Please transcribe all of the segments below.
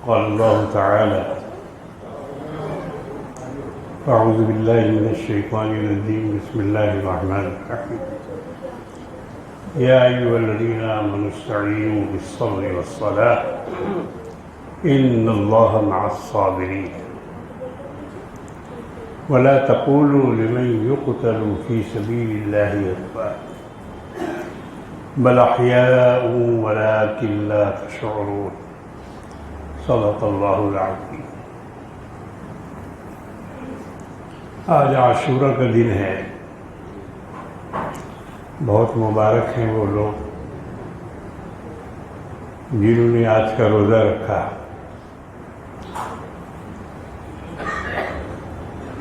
قال الله تعالى أعوذ بالله من الشيطان الرجيم بسم الله الرحمن الرحيم يا أيها الذين آمنوا استعينوا بالصبر والصلاة إن الله مع الصابرين ولا تقولوا لمن يقتل في سبيل الله أموات بل أحياء ولكن لا تشعرون صدق الله العظيم۔ آج عاشورہ کا دن ہے، بہت مبارک ہیں وہ لوگ جنہوں نے آج کا روزہ رکھا۔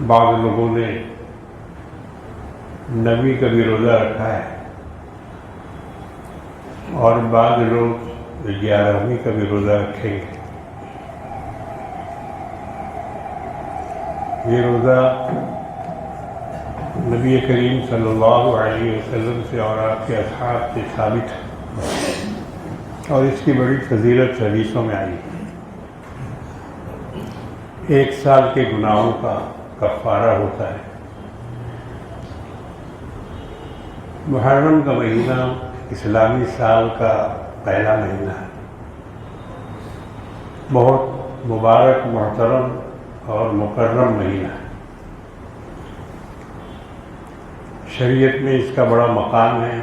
بعض لوگوں نے نبی کا بھی روزہ رکھا ہے اور بعض لوگ 11ویں کا بھی روزہ رکھیں گے۔ یہ روزہ نبی کریم صلی اللہ علیہ وسلم سے اور آپ کے اصحاب سے ثابت ہے اور اس کی بڑی فضیلت حدیثوں میں آئی ہے۔ 1 سال کے گناہوں کا کفارہ ہوتا ہے۔ محرم کا مہینہ اسلامی سال کا پہلا مہینہ ہے، بہت مبارک، محترم اور مکرم مہینہ ہے۔ شریعت میں اس کا بڑا مقام ہے،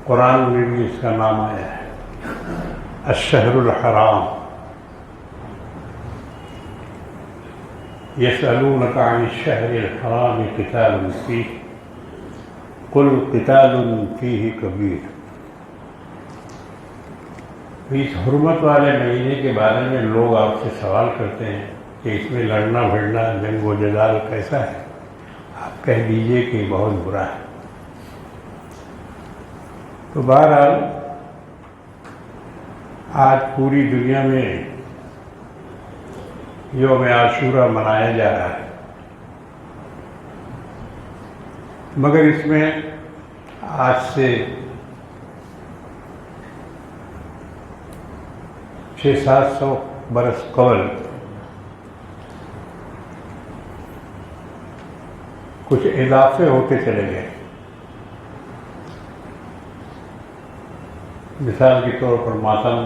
قرآن میں بھی اس کا نام آیا ہے، الشہر الحرام۔ يسألونك عن الشهر الحرام قتال فيه قل قتال فيه كبير۔ اس حرمت والے مہینے کے بارے میں لوگ آپ سے سوال کرتے ہیں کہ اس میں لڑنا بھڑنا، جنگ و جدال کیسا ہے؟ آپ کہہ دیجئے کہ بہت برا ہے۔ تو بہرحال آج پوری دنیا میں یوم عاشورہ منایا جا رہا ہے، مگر اس میں آج سے 600-700 برس قبل کچھ اضافے ہوتے چلے گئے۔ مثال کے طور پر ماتم،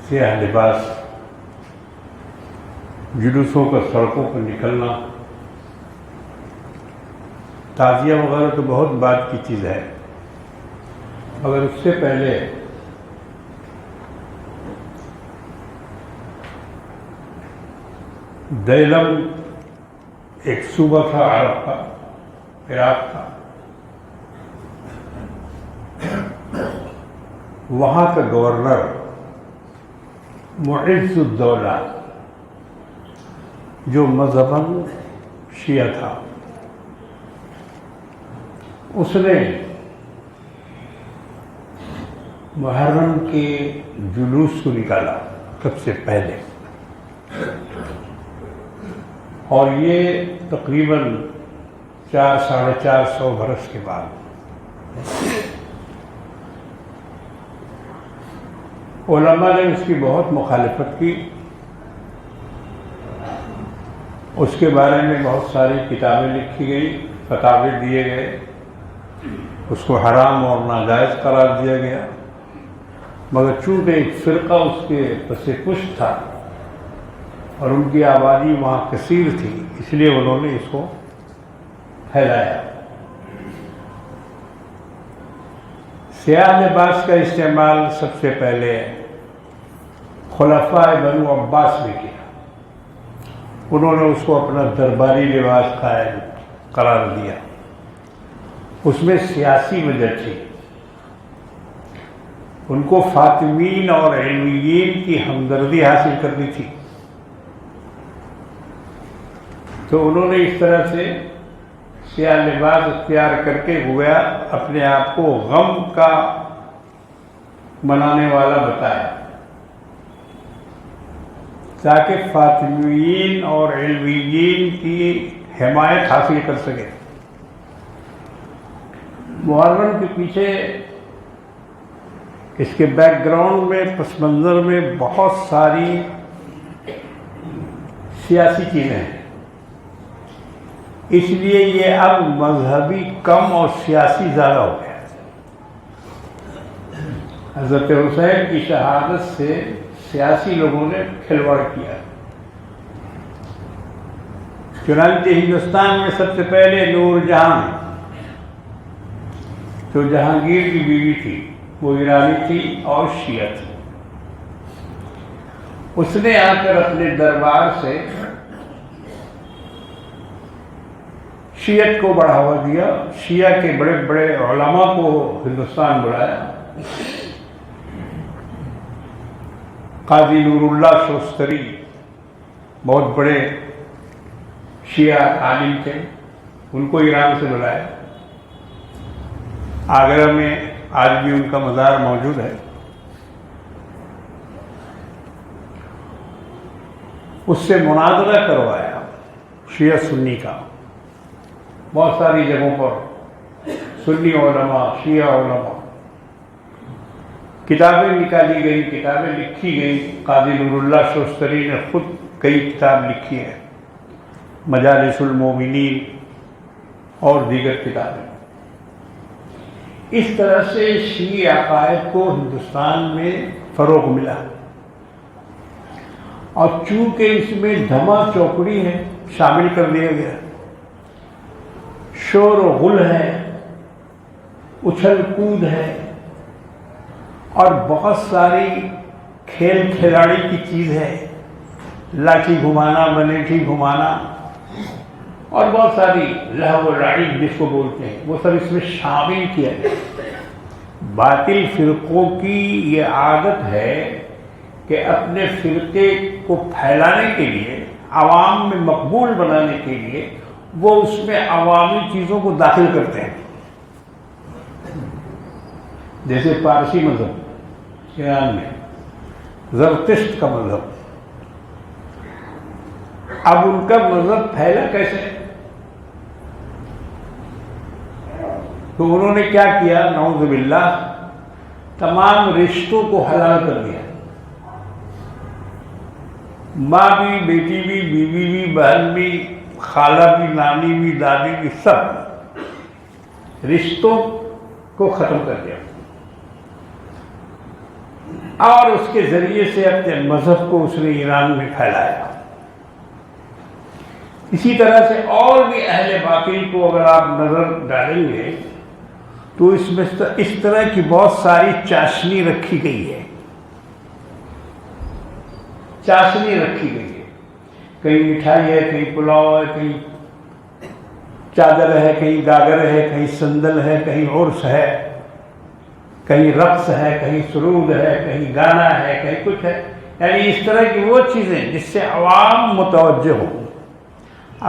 سیاہ لباس، جلوسوں کا سڑکوں پر نکلنا، تعزیہ وغیرہ تو بہت بعد کی چیز ہے، مگر اس سے پہلے دیلم ایک صوبہ تھا عرب کا، عراق کا، وہاں کا گورنر معز الدولہ جو مذہباً شیعہ تھا، اس نے محرم کے جلوس کو نکالا سب سے پہلے، اور یہ تقریباً 400-450 برس کے بعد۔ علماء نے اس کی بہت مخالفت کی، اس کے بارے میں بہت ساری کتابیں لکھی گئی، فتاوی دیے گئے، اس کو حرام اور ناجائز قرار دیا گیا، مگر چونکہ ایک فرقہ اس کے پس پشت تھا اور ان کی آبادی وہاں کثیر تھی، اس لیے انہوں نے اس کو پھیلایا۔ سیاہ لباس کا استعمال سب سے پہلے خلفاء بنو عباس نے کیا، انہوں نے اس کو اپنا درباری لباس قرار دیا۔ اس میں سیاسی وجہ تھی، ان کو فاطمین اور علویین کی ہمدردی حاصل کرنی تھی، تو انہوں نے اس طرح سے سیاہ لباس اختیار کر کے گویا اپنے آپ کو غم کا منانے والا بتایا، تاکہ فاطمیین اور علویین کی حمایت حاصل کر سکے۔ محرم کے پیچھے اس کے بیک گراؤنڈ میں، پس منظر میں بہت ساری سیاسی چیزیں ہیں، اس لیے یہ اب مذہبی کم اور سیاسی زیادہ ہو گیا۔ حضرت حسین کی شہادت سے سیاسی لوگوں نے کھلواڑ کیا، چنانچہ ہندوستان میں سب سے پہلے نور جہاں جو جہانگیر کی بیوی تھی، وہ ایرانی تھی اور شیعہ تھی، اس نے آ کر اپنے دربار سے شیعت کو بڑھاوا دیا، شیعہ کے بڑے بڑے علماء کو ہندوستان بلایا۔ قاضی نور اللہ شوستری بہت بڑے شیعہ عالم تھے، ان کو ایران سے بلایا۔ آگرہ میں آج بھی ان کا مزار موجود ہے۔ اس سے مناظرہ کروایا شیعہ سنی کا، بہت ساری جگہوں پر سنی علماء، شیعہ علماء، کتابیں نکالی گئی، کتابیں لکھی گئی۔ قاضی نور اللہ شوستری نے خود کئی کتاب لکھی ہیں، مجالس المومنین اور دیگر کتابیں۔ اس طرح سے شیعی عقائد کو ہندوستان میں فروغ ملا، اور چونکہ اس میں دھما چوکڑی ہے، شامل کر دیا گیا، شور و غل ہے، اچھل کود ہے، اور بہت ساری کھیل کھلاڑی کی چیز ہے، لاٹھی گھمانا، بنیٹھی گھمانا، اور بہت ساری لہو و لعب جس کو بولتے ہیں، وہ سب اس میں شامل کیا گیا۔ باطل فرقوں کی یہ عادت ہے کہ اپنے فرقے کو پھیلانے کے لیے، عوام میں مقبول بنانے کے لیے، وہ اس میں عوامی چیزوں کو داخل کرتے ہیں، جیسے پارسی مذہب ایران میں، زرتشت کا مذہب۔ اب ان کا مذہب پھیلا کیسے؟ تو انہوں نے کیا کیا؟ نعوذ باللہ، تمام رشتوں کو حلال کر دیا، ماں بھی، بیٹی بھی، بیوی بھی، بہن بھی، خالہ بھی، نانی بھی، دادی بھی، سب رشتوں کو ختم کر دیا، اور اس کے ذریعے سے اپنے مذہب کو اس نے ایران میں پھیلایا۔ اسی طرح سے اور بھی اہل باطل کو اگر آپ نظر ڈالیں گے تو اس میں اس طرح کی بہت ساری چاشنی رکھی گئی ہے، چاشنی رکھی گئی ہے، کہیں مٹھائی ہے، کہیں پلاؤ ہے، کہیں چادر ہے، کہیں گاگر ہے، کہیں سندل ہے، کہیں عرس ہے، کہیں رقص ہے، کہیں سرود ہے، کہیں گانا ہے، کہیں کچھ ہے، یعنی اس طرح کی وہ چیزیں جس سے عوام متوجہ ہو۔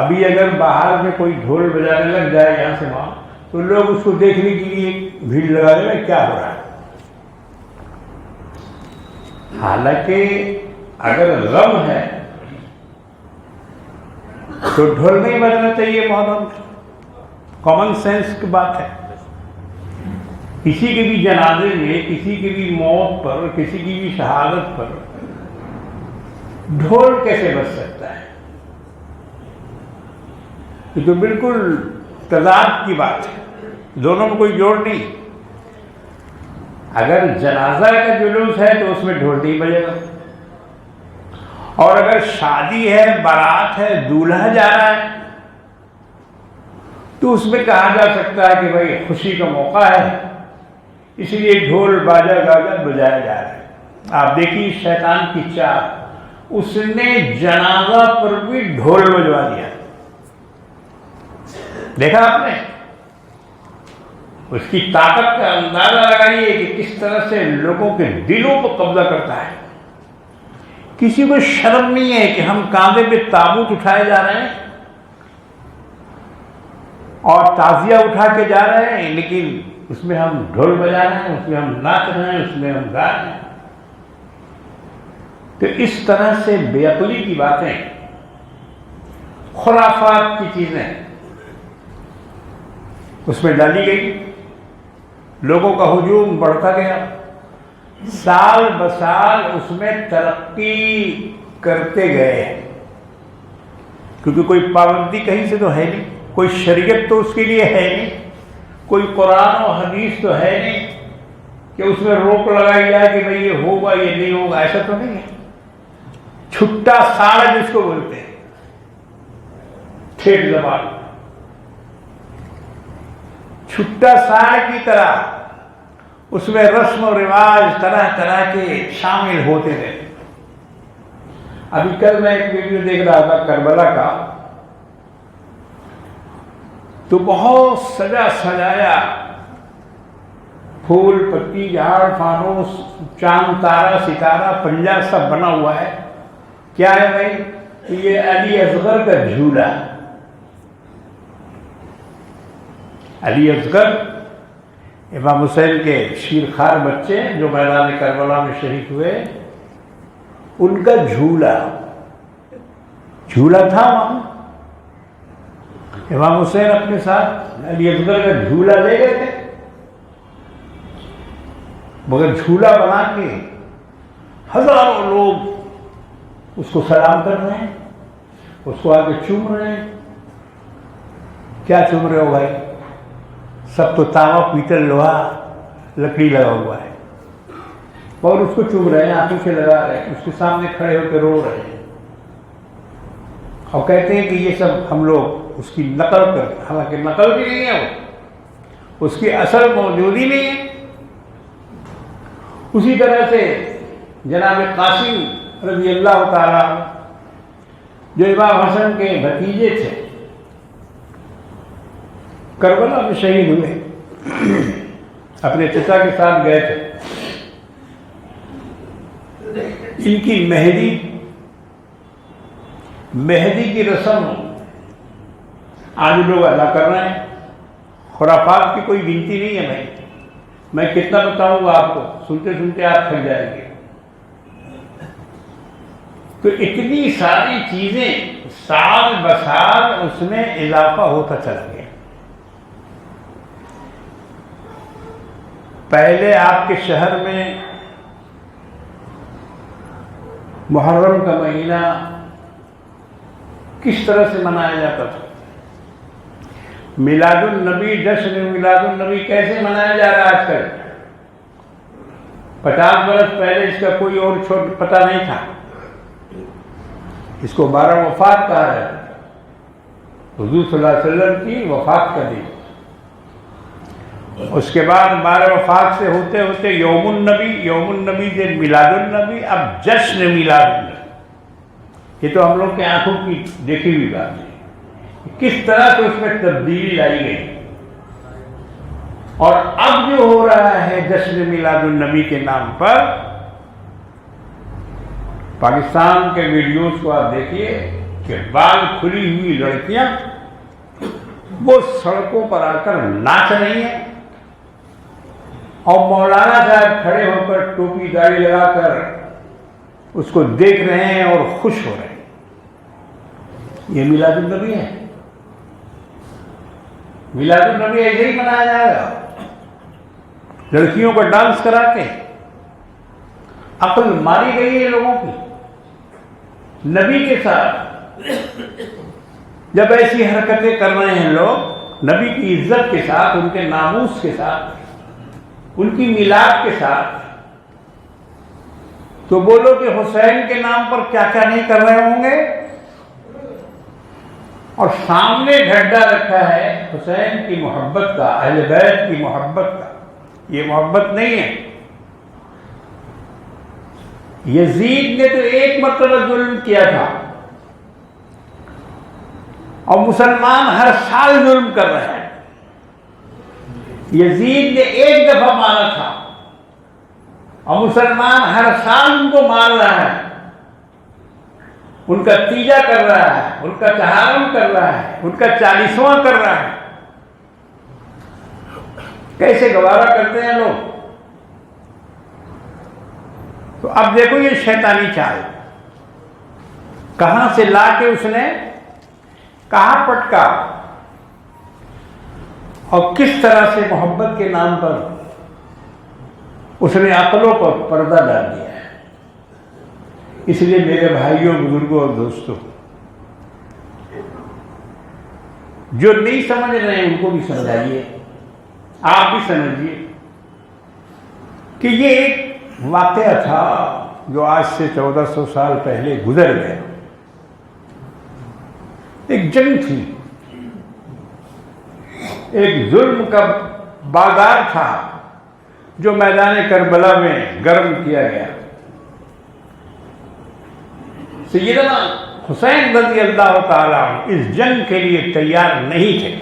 ابھی اگر باہر میں کوئی ڈھول بجانے لگ جائے یہاں سے وہاں، تو لوگ اس کو دیکھنے کے لیے بھیڑ لگا دیں گے کیا ہو رہا ہے۔ حالانکہ اگر غم ہے تو ڈھول نہیں بجنا چاہیے، محرم، کامن سینس کی بات ہے۔ کسی کے بھی جنازے میں، کسی کی بھی موت پر، کسی کی بھی شہادت پر ڈھول کیسے بج سکتا ہے؟ یہ تو بالکل تضاد کی بات ہے، دونوں میں کوئی جوڑ نہیں۔ اگر جنازہ کا جلوس ہے تو اس میں ڈھول نہیں بجے گا، اور اگر شادی ہے، بارات ہے، دولہا جا رہا ہے، تو اس میں کہا جا سکتا ہے کہ بھائی خوشی کا موقع ہے، اس لیے ڈھول باجا گاجا بجایا جا رہا ہے۔ آپ دیکھیے شیطان کی چال، اس نے جنازہ پر بھی ڈھول بجوا دیا، دیکھا آپ نے؟ اس کی طاقت کا اندازہ لگائیے کہ کس طرح سے لوگوں کے دلوں کو قبضہ کرتا ہے۔ کسی کو شرم نہیں ہے کہ ہم کاندھے پہ تابوت اٹھائے جا رہے ہیں اور تعزیہ اٹھا کے جا رہے ہیں، لیکن اس میں ہم ڈھول بجا رہے ہیں، اس میں ہم ناچ رہے ہیں، اس میں ہم گا رہے ہیں۔ تو اس طرح سے بے عقلی کی باتیں، خرافات کی چیزیں اس میں ڈالی گئی، لوگوں کا ہجوم بڑھتا گیا، سال بسال اس میں ترقی کرتے گئے، کیونکہ کوئی پابندی کہیں سے تو ہے نہیں، کوئی شریعت تو اس کے لیے ہے نہیں، کوئی قرآن و حدیث تو ہے نہیں کہ اس میں روک لگائی جائے کہ بھئی یہ ہوگا یہ نہیں ہوگا، ایسا تو نہیں ہے۔ چھٹا ساڑھ جس کو بولتے ہیں ٹھیٹ زبان، چھٹا ساڑھ کی طرح اس میں رسم و رواج طرح طرح کے شامل ہوتے رہے۔ ابھی کل میں ایک ویڈیو دیکھ رہا تھا کربلا کا، تو بہت سجا سجایا، پھول پتی جھاڑ فانوس چاند تارا ستارہ پنجا سب بنا ہوا ہے۔ کیا ہے بھائی؟ کہ یہ علی اصغر کا جھولا، علی اصغر امام حسین کے شیرخوار بچے جو میدان کربلا میں شہید ہوئے، ان کا جھولا تھا وہاں۔ امام حسین اپنے ساتھ علی اصغر کا جھولا لے گئے تھے، مگر جھولا بنا کے ہزاروں لوگ اس کو سلام کر رہے ہیں، اس کو آگے چوم رہے ہیں۔ کیا چوم رہے ہو بھائی؟ سب تو تانبا پیتل لوہا لکڑی لگا ہوا ہے، اور اس کو چوم رہے ہیں، آنکھوں سے لگا رہے ہیں، اس کے سامنے کھڑے ہو کے رو رہے ہیں، اور کہتے ہیں کہ یہ سب ہم لوگ اس کی نقل کرتے ہیں، حالانکہ نقل بھی نہیں ہے، وہ اس کی اصل موجودی نہیں ہے۔ اسی طرح سے جناب قاسم رضی اللہ تعالیٰ جو امام حسن کے بھتیجے تھے، کربلا میں شہید ہوئے، اپنے چچا کے ساتھ گئے تھے۔ ان کی مہدی کی رسم آج لوگ ادا کر رہے ہیں۔ خرافات کی کوئی گنتی نہیں ہے بھائی، میں کتنا بتاؤں گا آپ کو، سنتے سنتے آپ تھک جائیں گے۔ تو اتنی ساری چیزیں سال بسال اس میں اضافہ ہوتا چلا گیا۔ پہلے آپ کے شہر میں محرم کا مہینہ کس طرح سے منایا جاتا تھا؟ میلاد النبی، جشن میلاد النبی کیسے منایا جا رہا ہے آج کل؟ 50 برس پہلے اس کا کوئی اور پتہ نہیں تھا، اس کو 12 وفات کہا ہے، حضور صلی اللہ علیہ وسلم کی وفات کا دن۔ اس کے بعد 12 وفات سے ہوتے ہوتے یوم النبی سے میلاد النبی، اب جشن میلاد النبی۔ یہ تو ہم لوگ کے آنکھوں کی دیکھی ہوئی بات ہے، کس طرح سے اس میں تبدیلی لائی گئی۔ اور اب جو ہو رہا ہے جشن میلاد النبی کے نام پر، پاکستان کے ویڈیوز کو آپ دیکھیے کہ بال کھلی ہوئی لڑکیاں وہ سڑکوں پر آ کر ناچ رہی ہیں، اور مولانا صاحب کھڑے ہو کر ٹوپی داڑھی لگا کر اس کو دیکھ رہے ہیں اور خوش ہو رہے ہیں۔ یہ میلاد النبی ہے؟ میلاد النبی ایسے ہی منایا جائے گا؟ لڑکیوں کو ڈانس کرا کے عقل ماری گئی ہے لوگوں کی۔ نبی کے ساتھ جب ایسی حرکتیں کر رہے ہیں لوگ، نبی کی عزت کے ساتھ، ان کے ناموس کے ساتھ، ان کی میلاد کے ساتھ، تو بولو کہ حسین کے نام پر کیا کیا نہیں کر رہے ہوں گے۔ اور سامنے ڈھڈا رکھا ہے حسین کی محبت کا، اہل بیت کی محبت کا۔ یہ محبت نہیں ہے۔ یزید نے تو ایک مرتبہ ظلم کیا تھا، اور مسلمان ہر سال ظلم کر رہے ہیں۔ یزید نے ایک دفعہ مارا تھا، اور مسلمان ہر سال ان کو مار رہا ہے، ان کا تیجا کر رہا ہے، ان کا تحارم کر رہا ہے، ان کا 40واں کر رہا ہے۔ کیسے گوارا کرتے ہیں لوگ؟ تو اب دیکھو یہ شیطانی چال کہاں سے لا کے اس نے کہاں پٹکا، اور کس طرح سے محبت کے نام پر اس نے عقلوں پر پردہ ڈال دیا ہے. اس لیے میرے بھائیوں، بزرگوں اور دوستوں، جو نہیں سمجھ رہے ہیں ان کو بھی سمجھائیے، آپ بھی سمجھیے کہ یہ ایک واقعہ تھا جو آج سے 1400 سال پہلے گزر گیا. ایک جنگ تھی، ایک ظلم کا بازار تھا جو میدان کربلا میں گرم کیا گیا. سیدنا حسین رضی اللہ تعالیٰ اس جنگ کے لیے تیار نہیں تھے.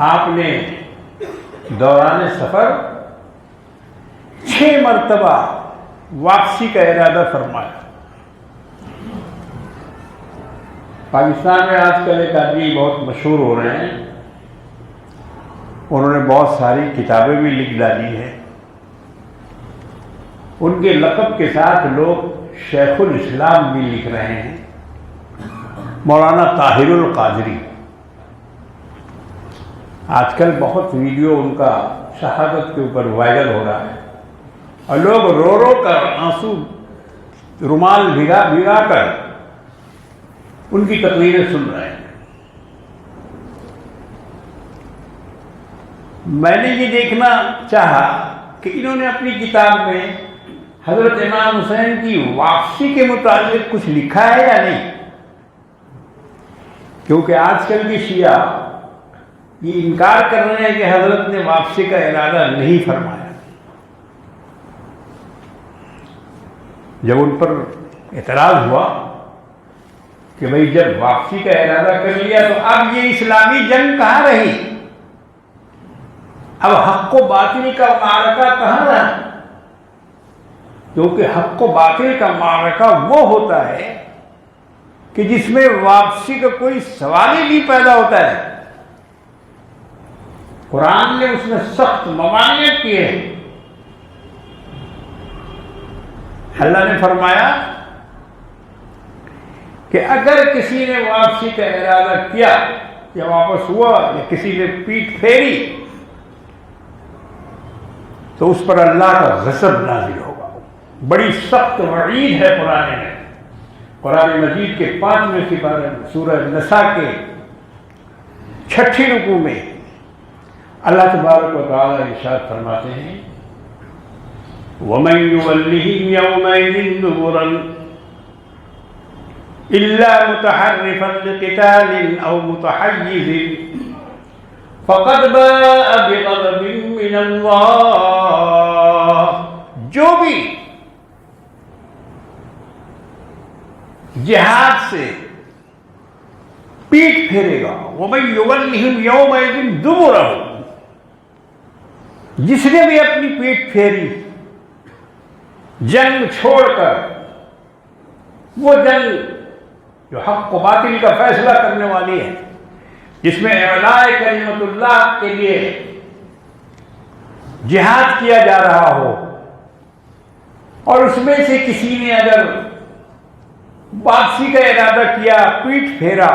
آپ نے دوران سفر 6 مرتبہ واپسی کا ارادہ فرمایا. پاکستان میں آج کل ایک آدمی بہت مشہور ہو رہے ہیں، انہوں نے بہت ساری کتابیں بھی لکھ ڈالی ہیں. ان کے لقب کے ساتھ لوگ شیخ الاسلام بھی لکھ رہے ہیں، مولانا طاہر القادری. آج کل بہت ویڈیو ان کا شہادت کے اوپر وائرل ہو رہا ہے اور لوگ رو رو کر آنسو رومال بھگا بھگا کر ان کی تقریریں سن رہے ہیں. میں نے یہ دیکھنا چاہا کہ انہوں نے اپنی کتاب میں حضرت امام حسین کی واپسی کے متعلق کچھ لکھا ہے یا نہیں، کیونکہ آج کل کے شیعہ یہ انکار کر رہے ہیں کہ حضرت نے واپسی کا ارادہ نہیں فرمایا. جب ان پر اعتراض ہوا کہ بھئی جب واپسی کا ارادہ کر لیا تو اب یہ اسلامی جنگ کہاں رہی، اب حق و باطل کا معرکہ کہاں رہا؟ کیونکہ حق و باطل کا معرکہ وہ ہوتا ہے کہ جس میں واپسی کا کوئی سوال ہی نہیں پیدا ہوتا ہے. قرآن نے اس میں سخت ممانعت کی ہے. اللہ نے فرمایا کہ اگر کسی نے واپسی کا ارادہ کیا یا واپس ہوا یا کسی نے پیٹھ پھیری تو اس پر اللہ کا غضب نازل ہوگا. بڑی سخت وعید ہے قرآن میں. قرآن مجید کے 5ویں سپارے سورہ نساء کے 6 رکوع میں اللہ تبارک و تعالی ارشاد فرماتے ہیں وَمَن يُوَلِّهِمْ يَوْمَئِذٍ دُبُرًا إِلَّا مُتَحَرِّفًا لِقِتَالٍ أَوْ مُتَحَيِّزٍ فَقَدْ بَاءَ بِغَضَبٍ مِّنَ اللَّهِ. جو بھی جہاد سے پیٹ پھیرے گا، وَمَن يُوَلِّهِمْ يَوْمَئِذٍ دُبُرًا، جس نے بھی اپنی پیٹ پھیری جنگ چھوڑ کر، وہ جنگ جو حق و باطل کا فیصلہ کرنے والی ہے، جس میں اعلاء کلمت اللہ کے لیے جہاد کیا جا رہا ہو، اور اس میں سے کسی نے اگر واپسی کا ارادہ کیا، پیٹ پھیرا،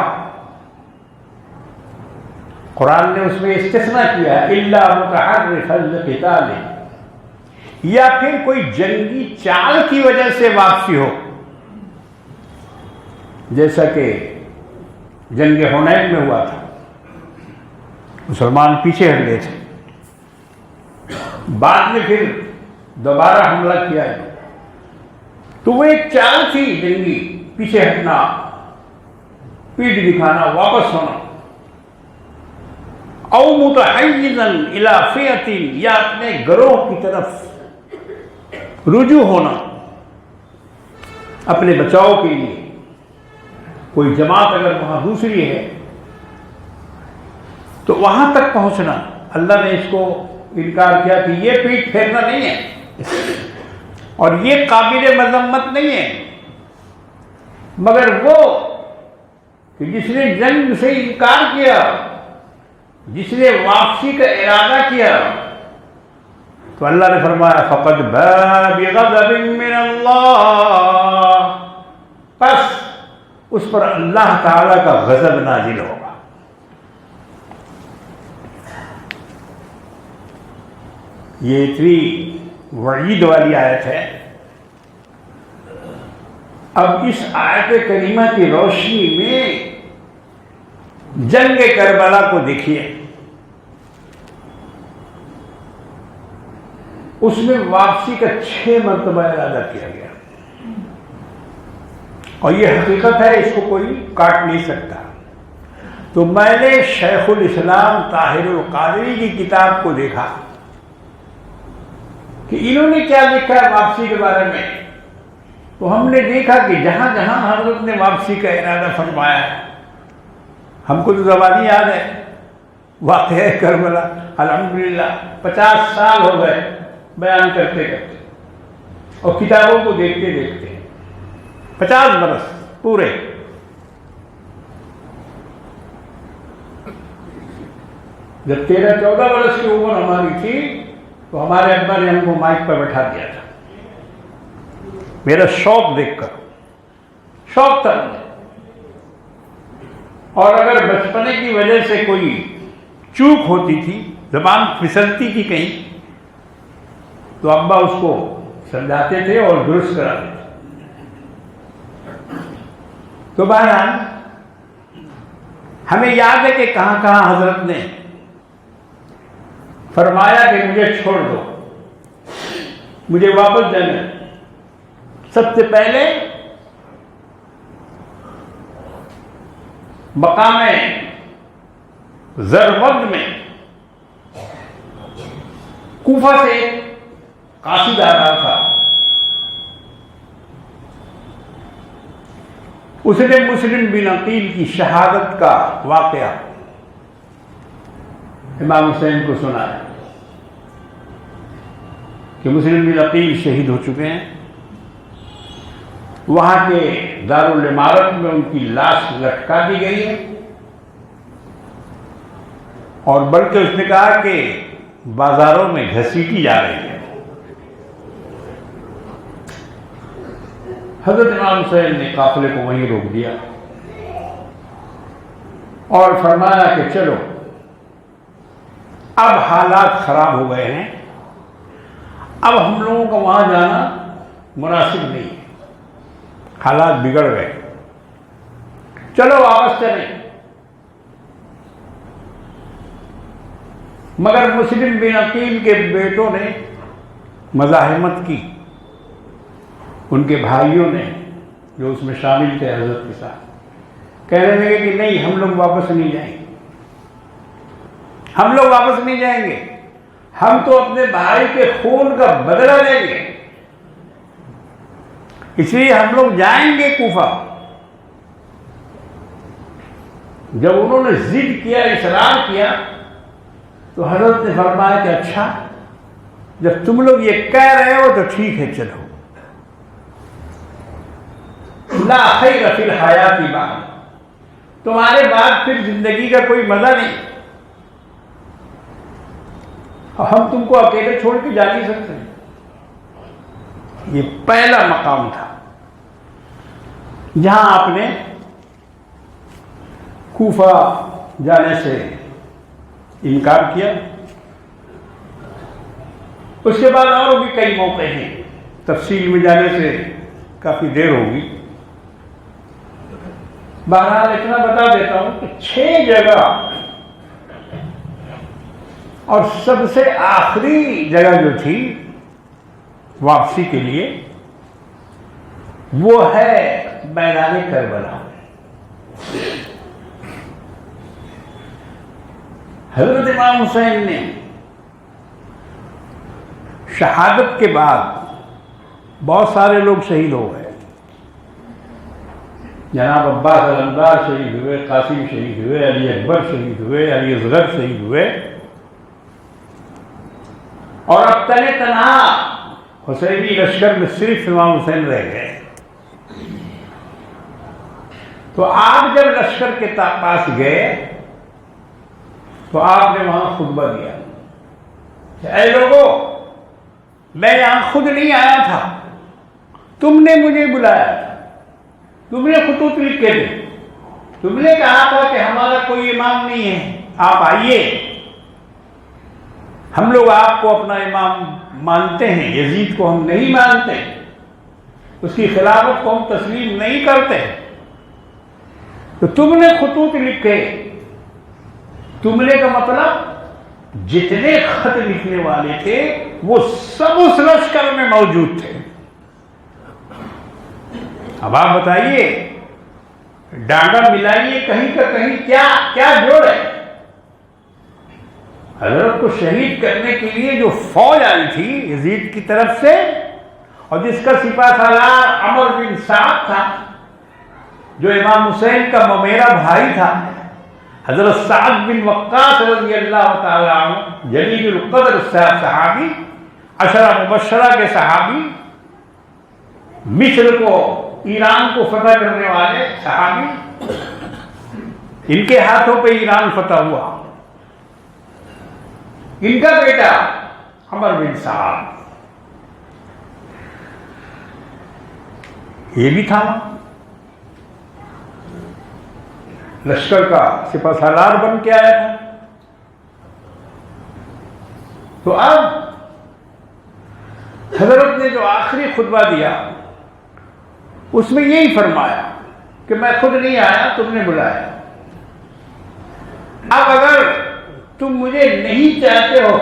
قرآن نے اس میں استثناء کیا الا متحرفا لقتال، یا پھر کوئی جنگی چال کی وجہ سے واپسی ہو، جیسا کہ جنگ حنین میں ہوا تھا. مسلمان پیچھے ہٹ گئے تھے، بعد میں پھر دوبارہ حملہ کیا ہے، تو وہ ایک چال تھی جنگی، پیچھے ہٹنا، پیٹ دکھانا، واپس ہونا. او متحیزا الی فئۃ، یا اپنے گروہ کی طرف رجوع ہونا اپنے بچاؤ کے لیے. کوئی جماعت اگر وہاں دوسری ہے تو وہاں تک پہنچنا. اللہ نے اس کو انکار کیا کہ یہ پیٹ پھیرنا نہیں ہے اور یہ قابل مذمت نہیں ہے، مگر وہ کہ جس نے جنگ سے انکار کیا، جس نے واپسی کا ارادہ کیا، تو اللہ نے فرمایا فقد باء بغضب من اللہ، پس اس پر اللہ تعالی کا غضب نازل ہوگا. یہ اتنی وعید والی آیت ہے. اب اس آیت کریمہ کی روشنی میں جنگ کربلا کو دیکھیے. اس میں واپسی کا 6 مرتبہ ارادہ کیا گیا، اور یہ حقیقت ہے، اس کو کوئی کاٹ نہیں سکتا. تو میں نے شیخ الاسلام طاہر القادری کی کتاب کو دیکھا کہ انہوں نے کیا لکھا ہے واپسی کے بارے میں. تو ہم نے دیکھا کہ جہاں جہاں حضرت نے واپسی کا ارادہ فرمایا ہے، ہم کو تو زبانی یاد ہے واقعہ کربلا. الحمدللہ 50 سال ہو گئے بیان کرتے کرتے اور کتابوں کو دیکھتے دیکھتے، 50 برس پورے. جب 13-14 برس کی عمر ہماری تھی تو ہمارے ابا نے ہم کو مائک پر بٹھا دیا تھا. میرا شوق دیکھ کر، شوق تھا مجھے. اور اگر بچپنے کی وجہ سے کوئی چوک ہوتی تھی، زبان پھسلتی تھی کہیں، تو ابا اس کو سمجھاتے تھے اور درست کراتے تھے. تو بہرحال ہمیں یاد ہے کہ کہاں کہاں حضرت نے فرمایا کہ مجھے چھوڑ دو، مجھے واپس جانا. سب سے پہلے مقام زربد میں کوفہ سے قاصد آ رہا تھا. اس نے مسلم بن عقیل کی شہادت کا واقعہ امام حسین کو سنایا کہ مسلم بن عقیل شہید ہو چکے ہیں. وہاں کے دارالعمارت میں ان کی لاش لٹکا دی گئی ہے، اور بلکہ اس نے کہا کہ بازاروں میں گھسیٹی جا رہی ہے. حضرت امام حسین نے قافلے کو وہیں روک دیا اور فرمایا کہ چلو اب حالات خراب ہو گئے ہیں، اب ہم لوگوں کو وہاں جانا مناسب نہیں ہے، حالات بگڑ گئے، چلو واپس چلیں. مگر مسلم بن عقیل کے بیٹوں نے مزاحمت کی، ان کے بھائیوں نے جو اس میں شامل تھے حضرت کے ساتھ، کہنے لگے کہ نہیں، ہم لوگ واپس نہیں جائیں گے، ہم لوگ واپس نہیں جائیں گے، ہم تو اپنے بھائی کے خون کا بدلہ لیں گے، اس لیے ہم لوگ جائیں گے کوفہ. جب انہوں نے ضد کیا، اصرار کیا، تو حضرت نے فرمایا کہ اچھا جب تم لوگ یہ کہہ رہے ہو تو ٹھیک ہے، چلو. لا خیر فی الحیات بعد، تمہارے بعد پھر زندگی کا کوئی مزہ نہیں، ہم تم کو اکیلے چھوڑ کے جا نہیں سکتے. یہ پہلا مقام تھا جہاں آپ نے کوفہ جانے سے انکار کیا. اس کے بعد اور بھی کئی موقع ہیں، تفصیل میں جانے سے کافی دیر ہوگی. بہرحال اتنا بتا دیتا ہوں کہ 6 جگہ، اور سب سے آخری جگہ جو تھی واپسی کے لیے وہ ہے میدان کربلا. حضرت امام حسین نے شہادت کے بعد بہت سارے لوگ شہید ہو گئے. جناب عباس علمدار شہید ہوئے، قاسم شہید ہوئے، علی اکبر شہید ہوئے، علی اصغر شہید ہوئے، اور اب تنے تنہا حسینی لشکر میں صرف امام حسین رہ گئے. تو آپ جب لشکر کے پاس گئے تو آپ نے وہاں خطبہ دیا کہ اے لوگوں، میں یہاں خود نہیں آیا تھا، تم نے مجھے بلایا تھا، تم نے خطوط لکھے تھے، تم نے کہا تھا کہ ہمارا کوئی امام نہیں ہے، آپ آئیے، ہم لوگ آپ کو اپنا امام مانتے ہیں، یزید کو ہم نہیں مانتے، اس کی خلافت کو ہم تسلیم نہیں کرتے، تو تم نے خطوط لکھے، تم نے کا مطلب جتنے خط لکھنے والے تھے وہ سب اس لشکر میں موجود تھے۔ اب آپ بتائیے، ڈانڈا ملائیے کہیں کا کہیں، کیا جوڑ ہے؟ حضرت کو شہید کرنے کے لیے جو فوج آئی تھی یزید کی طرف سے، اور جس کا سپہ سالار عمر بن سعد تھا، جو امام حسین کا ممیرا بھائی تھا، حضرت سعد بن وقاص رضی اللہ تعالیٰ عنہ، جلیل القدر صحابی، عشرہ مبشرہ کے صحابی، مصر کو، ایران کو فتح کرنے والے صحابی، ان کے ہاتھوں پہ ایران فتح ہوا۔ ان کا بیٹا عمر بن سعد یہ بھی تھا، لشکر کا سپہ سالار بن کے آیا تھا۔ تو اب حضرت نے جو آخری خطبہ دیا اس میں یہی فرمایا کہ میں خود نہیں آیا، تم نے بلایا۔ اب اگر تم مجھے نہیں چاہتے ہو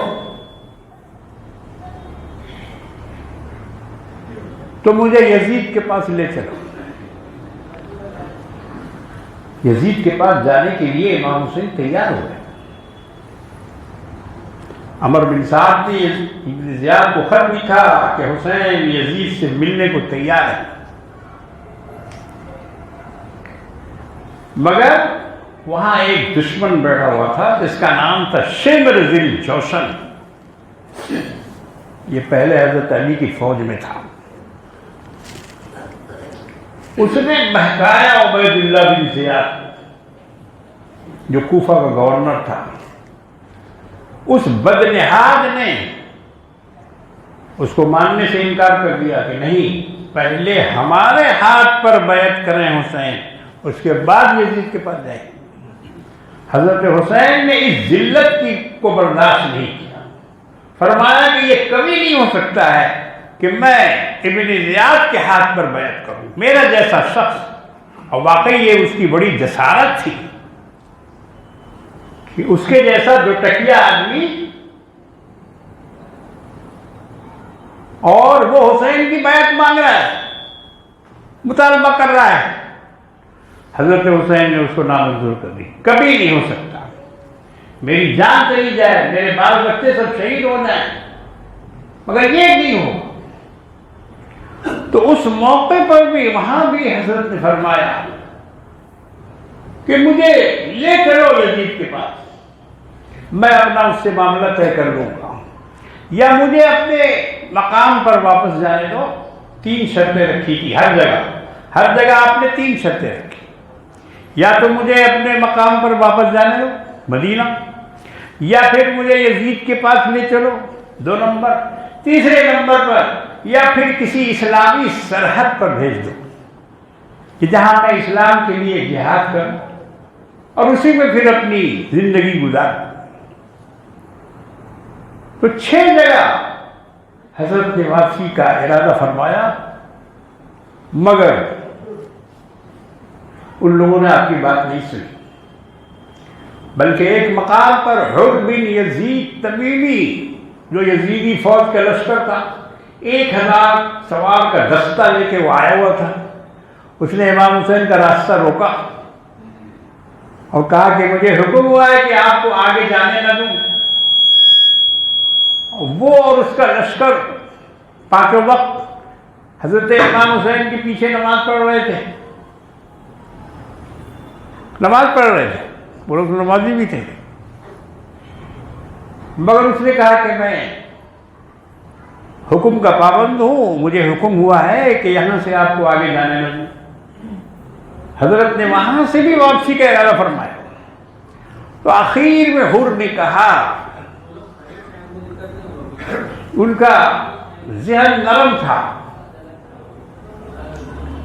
تو مجھے یزید کے پاس لے چلو۔ یزید کے پاس جانے کے لیے امام حسین تیار ہو گئے۔ عمر بن سعد نے ابن زیاد کو خط لکھا کہ حسین یزید سے ملنے کو تیار ہے، مگر وہاں ایک دشمن بیٹھا ہوا تھا جس کا نام تھا شمر ذی الجوشن۔ یہ پہلے حضرت علی کی فوج میں تھا۔ اس نے بہکایا عبید اللہ بن زیاد، جو کوفہ کا گورنر تھا۔ اس بدنہاد نے اس کو ماننے سے انکار کر دیا کہ نہیں، پہلے ہمارے ہاتھ پر بیعت کریں حسین، اس کے بعد یزید کے پاس جائیں۔ حضرت حسین نے اس ذلت کو برداشت نہیں کیا، فرمایا کہ یہ کبھی نہیں ہو سکتا ہے کہ میں ابن زیاد کے ہاتھ پر بیعت کروں، میرا جیسا شخص۔ اور واقعی یہ اس کی بڑی جسارت تھی کہ اس کے جیسا جو ٹکیا آدمی، اور وہ حسین کی بیعت مانگ رہا ہے، مطالبہ کر رہا ہے۔ حضرت حسین نے اس کو نامنظور کر دی، کبھی نہیں ہو سکتا، میری جان چلی جائے، میرے بال بچے سب شہید ہو جائیں، مگر یہ نہیں ہو۔ تو اس موقع پر بھی، وہاں بھی حضرت نے فرمایا کہ مجھے لے چلو یزید کے پاس، میں اپنا اس سے معاملہ طے کر لوں گا، یا مجھے اپنے مقام پر واپس جانے دو۔ 3 شرطیں رکھی تھی ہر جگہ آپ نے 3 شرطیں رکھی، یا تو مجھے اپنے مقام پر واپس جانے دو مدینہ، یا پھر مجھے یزید کے پاس لے چلو 2 نمبر، تیسرے نمبر پر یا پھر کسی اسلامی سرحد پر بھیج دو کہ جہاں میں اسلام کے لیے جہاد کروں اور اسی میں پھر اپنی زندگی گزاروں۔ تو 6 جگہ حضرت نے واپسی کا ارادہ فرمایا، مگر ان لوگوں نے آپ کی بات نہیں سنی، بلکہ ایک مقام پر حر بن یزید تمیمی، جو یزیدی فوج کا لشکر تھا، 1000 سوار کا دستہ لے کے وہ آیا ہوا تھا، اس نے امام حسین کا راستہ روکا اور کہا کہ مجھے حکم ہوا ہے کہ آپ کو آگے جانے نہ دوں۔ وہ اور اس کا لشکر پانچوں وقت حضرت امام حسین کے پیچھے نماز پڑھ رہے تھے، وہ لوگ نمازی بھی تھے، مگر اس نے کہا کہ میں حکم کا پابند ہوں، مجھے حکم ہوا ہے کہ یہاں سے آپ کو آگے جانے نہ دوں۔ حضرت نے وہاں سے بھی واپسی کا ارادہ فرمایا۔ تو آخر میں حر نے کہا، ان کا ذہن نرم تھا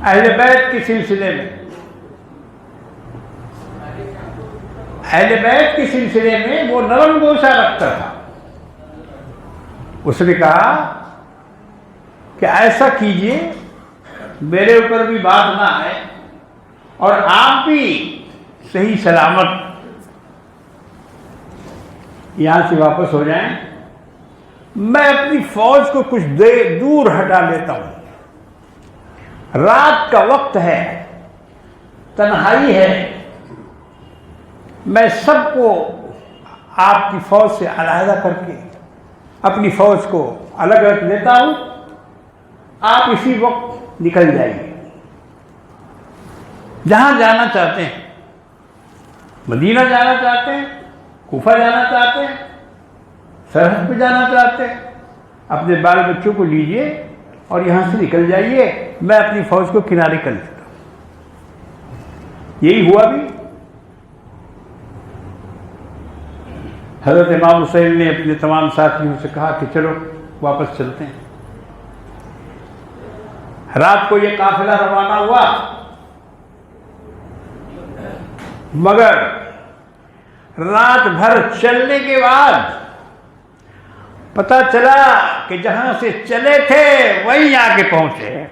اہل بیت کے سلسلے میں، اہل بیت کے سلسلے میں وہ نرم گوشہ رکھتا تھا۔ اس نے کہا کہ ایسا کیجئے میرے اوپر بھی بات نہ آئے اور آپ بھی صحیح سلامت یہاں سے واپس ہو جائیں، میں اپنی فوج کو کچھ دور ہٹا لیتا ہوں، رات کا وقت ہے، تنہائی ہے، میں سب کو آپ کی فوج سے علیحدہ کر کے اپنی فوج کو الگ رکھ لیتا ہوں، آپ اسی وقت نکل جائیے جہاں جانا چاہتے ہیں، مدینہ جانا چاہتے ہیں، کوفہ جانا چاہتے ہیں، سرحد پہ جانا چاہتے ہیں، اپنے بال بچوں کو لیجئے اور یہاں سے نکل جائیے، میں اپنی فوج کو کنارے کر لیتا ہوں۔ یہی ہوا بھی۔ حضرت امام حسین نے اپنے تمام ساتھیوں سے کہا کہ چلو واپس چلتے ہیں۔ رات کو یہ قافلہ روانہ ہوا، مگر رات بھر چلنے کے بعد پتہ چلا کہ جہاں سے چلے تھے وہیں آ کے پہنچے۔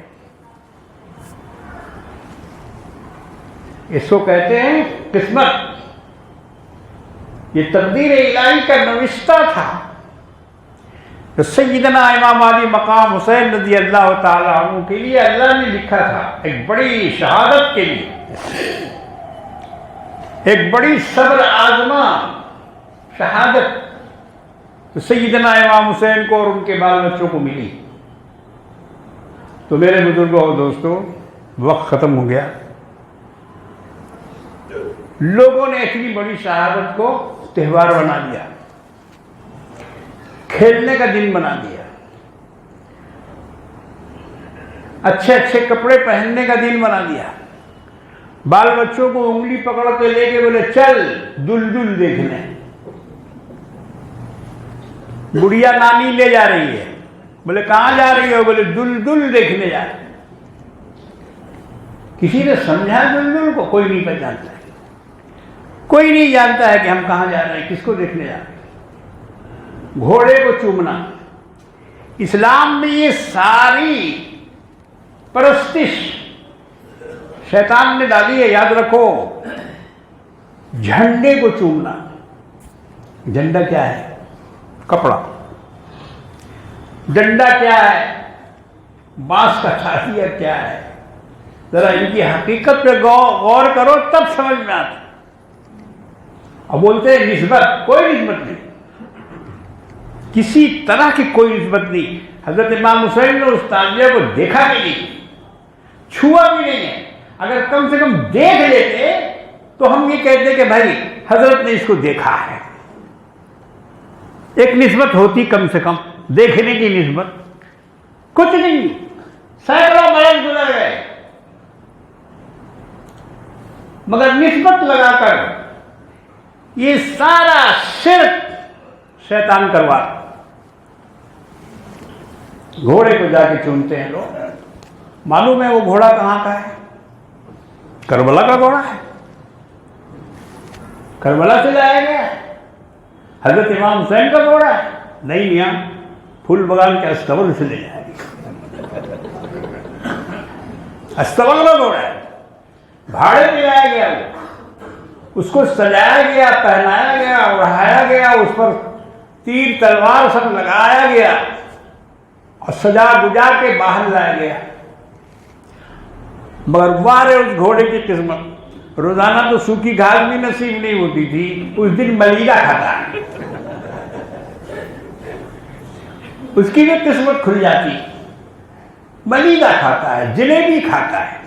اس کو کہتے ہیں قسمت، یہ تقدیر الہی کا نوشتہ تھا۔ تو سیدنا امام علی مقام حسین رضی اللہ تعالیٰ عنہ کے لیے اللہ نے لکھا تھا ایک بڑی شہادت کے لیے، ایک بڑی صبر آزما شہادت، تو سیدنا امام حسین کو اور ان کے بال بچوں کو ملی۔ تو میرے بزرگوں اور دوستوں، وقت ختم ہو گیا۔ لوگوں نے اتنی بڑی شہادت کو تہوار بنا دیا، کھیلنے کا دن بنا دیا، اچھے اچھے کپڑے پہننے کا دن بنا دیا، بال بچوں کو انگلی پکڑ کے لے کے بولے چل دلدل دیکھنے، گڑیا نانی لے جا رہی ہے، بولے کہاں جا رہی ہو؟ بولے دلدل دیکھنے جا رہی۔ کسی نے سمجھا دلدل کو؟ کوئی نہیں پہچانتا ہے، کوئی نہیں جانتا ہے کہ ہم کہاں جا رہے ہیں، کس کو دیکھنے جا رہے ہیں۔ گھوڑے کو چومنا، اسلام میں یہ ساری پرستش شیطان نے ڈالی ہے، یاد رکھو۔ جھنڈے کو چومنا، جھنڈا کیا ہے؟ کپڑا۔ ڈنڈا کیا ہے؟ بانس کا ٹھاٹھیا کیا ہے؟ ذرا ان کی حقیقت پہ غور کرو تب سمجھ میں آتا۔ اب بولتے ہیں نسبت، کوئی نسبت نہیں، کسی طرح کی کوئی نسبت نہیں۔ حضرت امام حسین نے اس تازیہ کو دیکھا بھی نہیں، چھوا بھی نہیں ہے۔ اگر کم سے کم دیکھ لیتے تو ہم یہ کہتے کہ بھائی حضرت نے اس کو دیکھا ہے، ایک نسبت ہوتی کم سے کم، دیکھنے کی نسبت کچھ نہیں۔ سینکڑوں برس گزر گئے مگر نسبت لگا کر یہ سارا شرک شیطان کروا۔ گھوڑے کو جا کے چومتے ہیں لوگ، معلوم ہے وہ گھوڑا کہاں کا ہے؟ کربلا کا گھوڑا ہے، کربلا سے لایا گیا ہے۔ حضرت امام حسین کا گھوڑا ہے؟ نہیں میاں، پھول بغان کے استبل سے لے جائے گا، استبل کا گھوڑا ہے، بھاڑے پہ لایا گیا، وہ اس کو سجایا گیا، پہنایا گیا، اڑایا گیا، اس پر تیر تلوار سب لگایا گیا اور سجا گجا کے باہر لایا گیا۔ مگر وارے اس گھوڑے کی قسمت، روزانہ تو سوکھی گھاس بھی نصیب نہیں ہوتی تھی، اس دن ملیگا کھاتا ہے، اس کی بھی قسمت کھل جاتی، ملیگا کھاتا ہے، جلیبی کھاتا ہے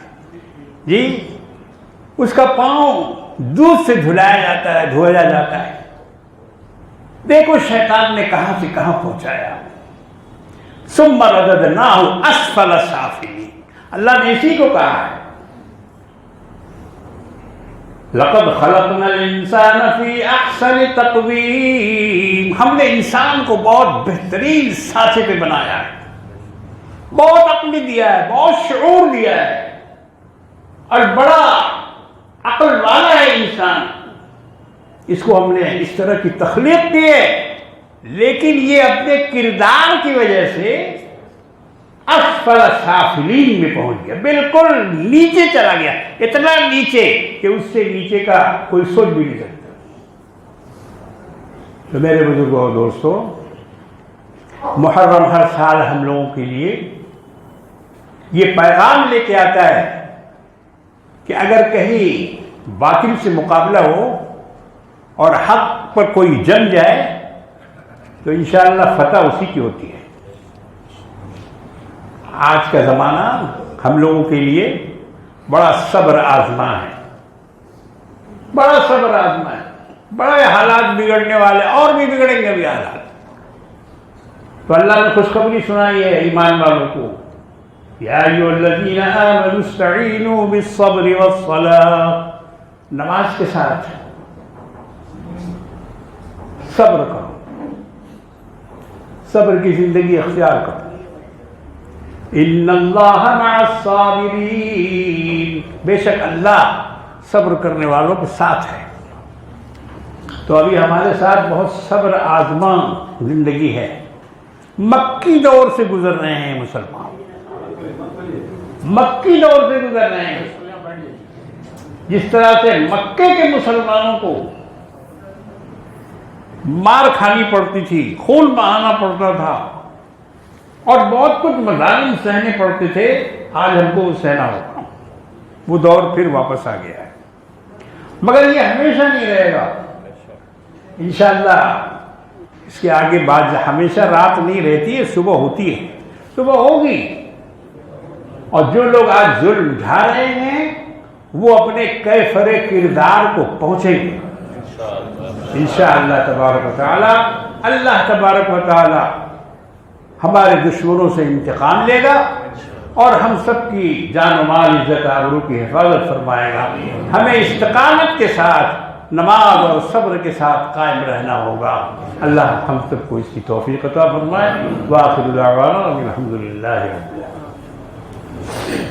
جی، اس کا پاؤں دودھ سے دھلایا جاتا ہے، دھویا جاتا ہے۔ دیکھو شیطان نے کہاں سے کہاں پہنچایا۔ ثم رددناہ اسفل سافلین، اللہ نے اسی کو کہا ہے لقد خلقنا الانسان فی احسن تقویم، ہم نے انسان کو بہت بہترین سانچے پہ بنایا ہے، بہت عقل دیا ہے، بہت شعور دیا ہے، اور بڑا عقل والا ہے انسان۔ اس کو ہم نے اس طرح کی تخلیق دی ہے لیکن یہ اپنے کردار کی وجہ سے اسفل سافلین میں پہنچ گیا، بالکل نیچے چلا گیا، اتنا نیچے کہ اس سے نیچے کا کوئی سوچ بھی نہیں سکتا۔ تو میرے بزرگوں اور دوستوں، محرم ہر سال ہم لوگوں کے لیے یہ پیغام لے کے آتا ہے کہ اگر کہیں باطل سے مقابلہ ہو اور حق پر کوئی جم جائے تو انشاءاللہ فتح اسی کی ہوتی ہے۔ آج کا زمانہ ہم لوگوں کے لیے بڑا صبر آزما ہے، بڑا صبر آزما ہے، بڑے حالات بگڑنے والے، اور بھی بگڑیں گے بھی حالات۔ تو اللہ نے خوشخبری سنائی ہے ایمان والوں کو، یا ایھا الذین آمنوا استعینوا بالصبر والصلاۃ، نماز کے ساتھ صبر کرو، صبر کی زندگی اختیار کرو۔ ان اللہ مع الصابرین، بے شک اللہ صبر کرنے والوں کے ساتھ ہے۔ تو ابھی ہمارے ساتھ بہت صبر آزما زندگی ہے، مکی دور سے گزر رہے ہیں مسلمان، مکی دور سے گزر رہے ہیں۔ جس طرح سے مکے کے مسلمانوں کو مار کھانی پڑتی تھی، خون بہانا پڑتا تھا اور بہت کچھ مظالم سہنے پڑتے تھے، آج ہم کو سہنا ہوگا۔ وہ دور پھر واپس آ گیا ہے، مگر یہ ہمیشہ نہیں رہے گا انشاءاللہ۔ اس کے آگے بعد ہمیشہ رات نہیں رہتی ہے، صبح ہوتی ہے، صبح ہوگی۔ اور جو لوگ آج ظلم ڈھا رہے ہیں وہ اپنے کیفر کردار کو پہنچیں گے انشاءاللہ تبارک و تعالی۔ اللہ تبارک و تعالی ہمارے دشمنوں سے انتقام لے گا اور ہم سب کی جان و مال، عزت آبرو کی حفاظت فرمائے گا۔ ہمیں استقامت کے ساتھ، نماز اور صبر کے ساتھ قائم رہنا ہوگا۔ اللہ ہم سب کو اس کی توفیق عطا فرمائے۔ وآخر دعوانا الحمدللہ رب العالمین۔